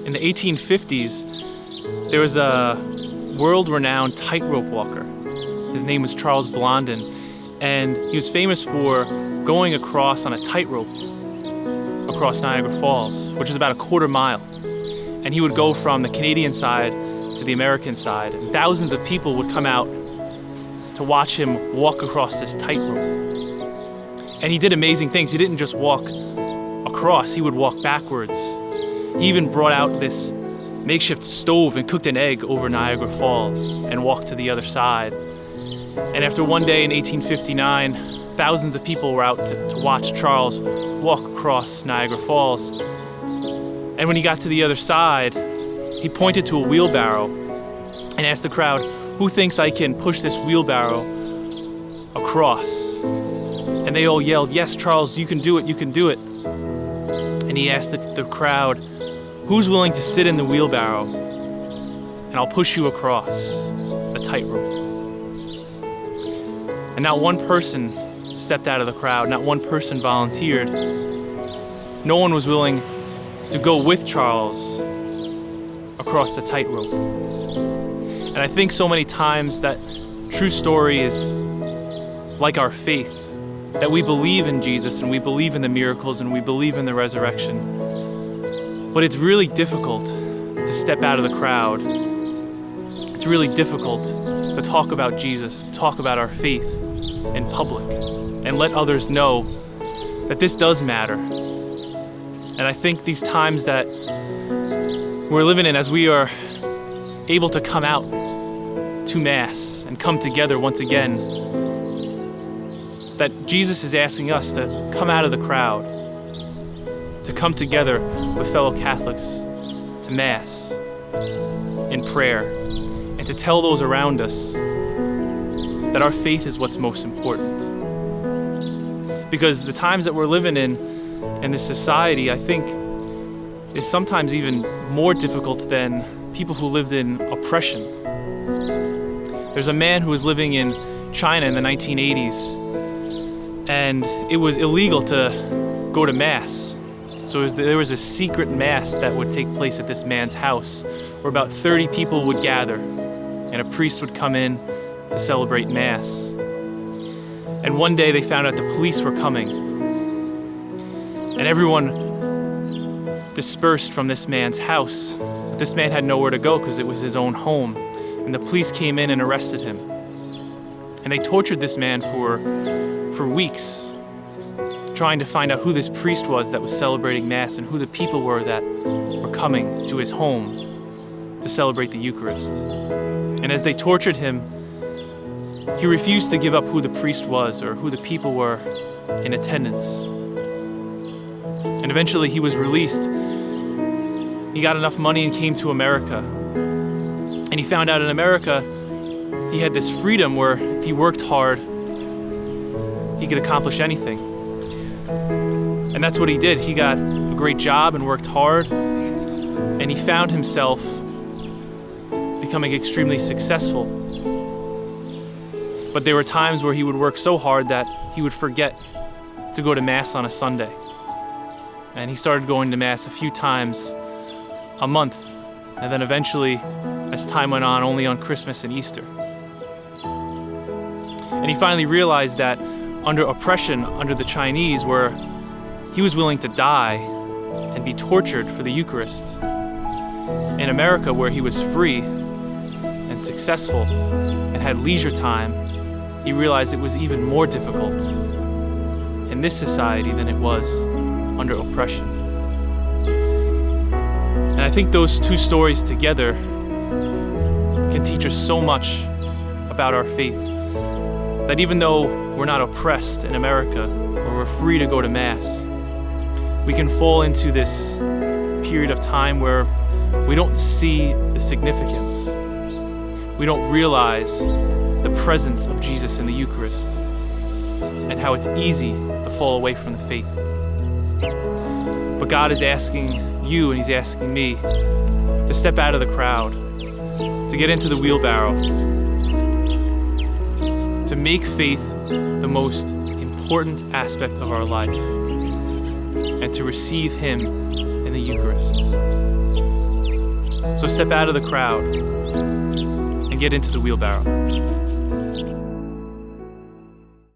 In the 1850s, there was a world-renowned tightrope walker. His name was Charles Blondin, and he was famous for going across on a tightrope across Niagara Falls, which is about a quarter mile. And he would go from the Canadian side to the American side, and thousands of people would come out to watch him walk across this tightrope. And he did amazing things. He didn't just walk across, he would walk backwards. He even brought out this makeshift stove and cooked an egg over Niagara Falls and walked to the other side. And after one day in 1859, thousands of people were out to watch Charles walk across Niagara Falls. And when he got to the other side, he pointed to a wheelbarrow and asked the crowd, "Who thinks I can push this wheelbarrow across?" And they all yelled, "Yes, Charles, you can do it, you can do it." And he asked the crowd, "Who's willing to sit in the wheelbarrow and I'll push you across a tightrope?" And not one person stepped out of the crowd, not one person volunteered. No one was willing to go with Charles across the tightrope. And I think so many times that true story is like our faith, that we believe in Jesus and we believe in the miracles and we believe in the resurrection. But it's really difficult to step out of the crowd. It's really difficult to talk about Jesus, talk about our faith in public, and let others know that this does matter. And I think these times that we're living in, as we are able to come out to Mass and come together once again, that Jesus is asking us to come out of the crowd, to come together with fellow Catholics to Mass in prayer, and to tell those around us that our faith is what's most important. Because the times that we're living in this society, I think, is sometimes even more difficult than people who lived in oppression. There's a man who was living in China in the 1980s, and it was illegal to go to Mass. So there was a secret Mass that would take place at this man's house, where about 30 people would gather, and a priest would come in to celebrate Mass. And one day they found out the police were coming, and everyone dispersed from this man's house. But this man had nowhere to go because it was his own home, and the police came in and arrested him. And they tortured this man for weeks, trying to find out who this priest was that was celebrating Mass and who the people were that were coming to his home to celebrate the Eucharist. And as they tortured him, he refused to give up who the priest was or who the people were in attendance. And eventually he was released. He got enough money and came to America. And he found out in America he had this freedom where if he worked hard, he could accomplish anything. And that's what he did. He got a great job and worked hard, and he found himself becoming extremely successful. But there were times where he would work so hard that he would forget to go to Mass on a Sunday. And he started going to Mass a few times a month, and then eventually, as time went on, only on Christmas and Easter. And he finally realized that under oppression, under the Chinese, where he was willing to die and be tortured for the Eucharist. In America, where he was free and successful and had leisure time, he realized it was even more difficult in this society than it was under oppression. And I think those two stories together can teach us so much about our faith. That even though we're not oppressed in America, or we're free to go to Mass, we can fall into this period of time where we don't see the significance. We don't realize the presence of Jesus in the Eucharist and how it's easy to fall away from the faith. But God is asking you and He's asking me to step out of the crowd, to get into the wheelbarrow, to make faith the most important aspect of our life, and to receive Him in the Eucharist. So step out of the crowd and get into the wheelbarrow.